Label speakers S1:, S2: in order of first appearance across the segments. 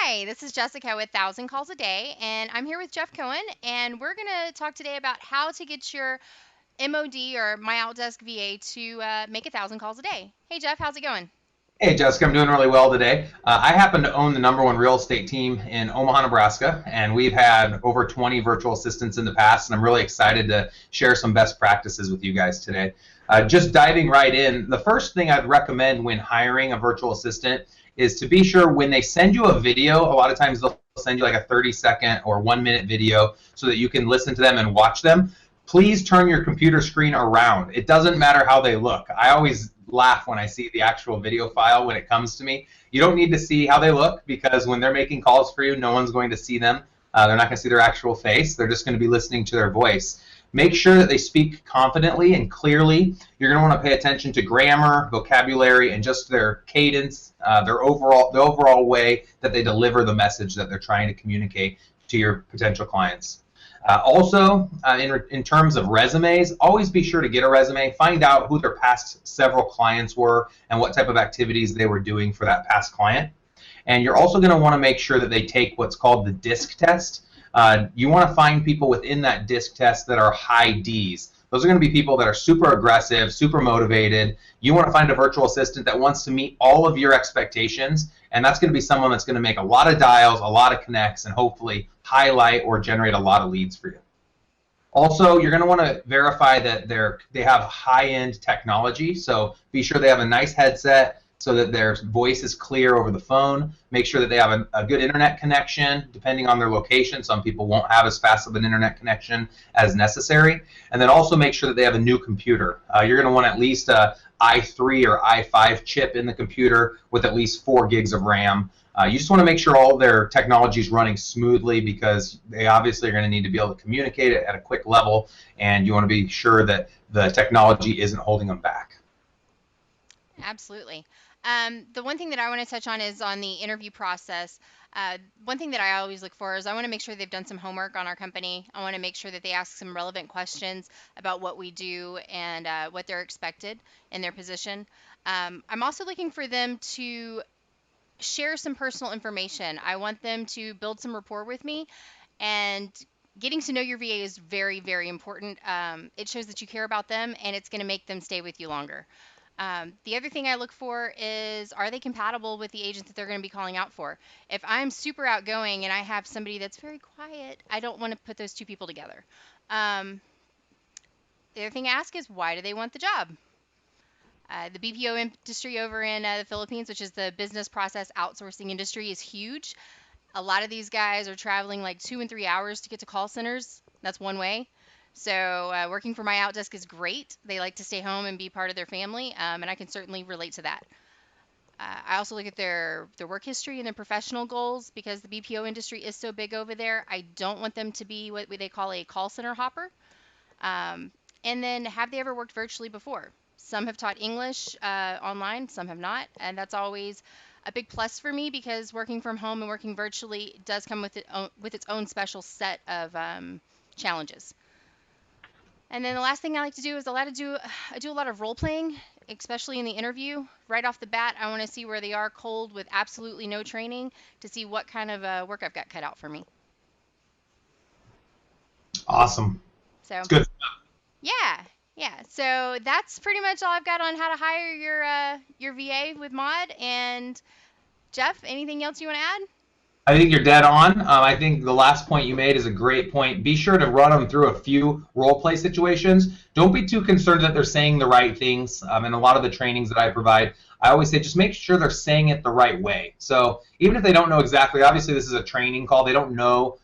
S1: Hi, this is Jessica with Thousand Calls a Day, and I'm here with Jeff Cohen, and we're going to talk today about how to get your MOD or My Outdesk VA to make 1,000 calls a day. Hey, Jeff, how's it going?
S2: Hey, Jessica, I'm doing really well today. I happen to own the #1 real estate team in Omaha, Nebraska, and we've had over 20 virtual assistants in the past, and I'm really excited to share some best practices with you guys today. Just diving right in, the first thing I'd recommend when hiring a virtual assistant is to be sure when they send you a video, a lot of times they'll send you like a 30-second or 1-minute video so that you can listen to them and watch them. Please turn your computer screen around. It doesn't matter how they look. I always laugh when I see the actual video file when it comes to me. You don't need to see how they look because when they're making calls for you, no one's going to see them. They're not going to see their actual face. They're just going to be listening to their voice. Make sure that they speak confidently and clearly. You're going to want to pay attention to grammar, vocabulary, and just their cadence, the overall way that they deliver the message that they're trying to communicate to your potential clients. Also, in terms of resumes, always be sure to get a resume. Find out who their past several clients were and what type of activities they were doing for that past client. And you're also going to want to make sure that they take what's called the DISC test. You want to find people within that DISC test that are high Ds. Those are going to be people that are super aggressive, super motivated. You want to find a virtual assistant that wants to meet all of your expectations, and that's going to be someone that's going to make a lot of dials, a lot of connects, and hopefully highlight or generate a lot of leads for you. Also, you're going to want to verify that they have high-end technology, so be sure they have a nice headset so that their voice is clear over the phone. Make sure that they have a good internet connection, depending on their location. Some people won't have as fast of an internet connection as necessary. And then also make sure that they have a new computer. You're going to want at least a i3 or i5 chip in the computer with at least 4 gigs of RAM. You just want to make sure all their technology is running smoothly because they obviously are going to need to be able to communicate it at a quick level, and you want to be sure that the technology isn't holding them back.
S1: Absolutely. The one thing that I want to touch on is on the interview process. One thing that I always look for is I want to make sure they've done some homework on our company. I want to make sure that they ask some relevant questions about what we do and what they're expected in their position. I'm also looking for them to share some personal information. I want them to build some rapport with me, and getting to know your VA is very, very important. It shows that you care about them, and it's going to make them stay with you longer. The other thing I look for is, are they compatible with the agent that they're going to be calling out for? If I'm super outgoing and I have somebody that's very quiet, I don't want to put those two people together. Um, the other thing I ask is, why do they want the job? The BPO industry over in the Philippines, which is the business process outsourcing industry, is huge. A lot of these guys are traveling like 2 and 3 hours to get to call centers. That's one way. So working for My Outdesk is great. They like to stay home and be part of their family, and I can certainly relate to that. I also look at their work history and their professional goals because the BPO industry is so big over there. I don't want them to be what they call a call center hopper. Um, and then, have they ever worked virtually before? Some have taught English online, some have not, and that's always a big plus for me because working from home and working virtually does come with its own special set of challenges. And then the last thing I like to do is I do a lot of role playing, especially in the interview. Right off the bat, I want to see where they are cold with absolutely no training to see what kind of work I've got cut out for me.
S2: Awesome.
S1: So
S2: It's good.
S1: yeah, yeah. So that's pretty much all I've got on how to hire your VA with Mod. And Jeff, anything else you want to add?
S2: I think you're dead on. I think the last point you made is a great point. Be sure to run them through a few role play situations. Don't be too concerned that they're saying the right things. In a lot of the trainings that I provide, I always say just make sure they're saying it the right way. So even if they don't know exactly, obviously this is a training call. They don't know,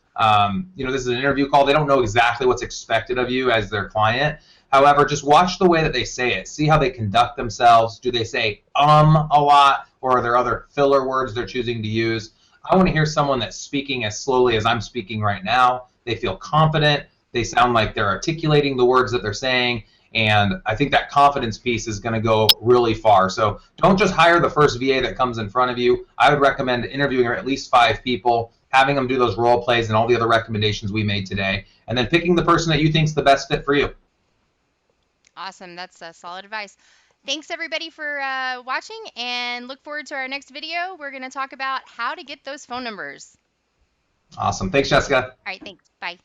S2: this is an interview call. They don't know exactly what's expected of you as their client. However, just watch the way that they say it. See how they conduct themselves. Do they say a lot, or are there other filler words they're choosing to use? I want to hear someone that's speaking as slowly as I'm speaking right now. They feel confident. They sound like they're articulating the words that they're saying. And I think that confidence piece is going to go really far. So don't just hire the first VA that comes in front of you. I would recommend interviewing at least 5 people, having them do those role plays and all the other recommendations we made today, and then picking the person that you think is the best fit for you.
S1: Awesome. That's solid advice. Thanks everybody for watching, and look forward to our next video. We're going to talk about how to get those phone numbers.
S2: Awesome. Thanks, Jessica.
S1: All right, thanks. Bye.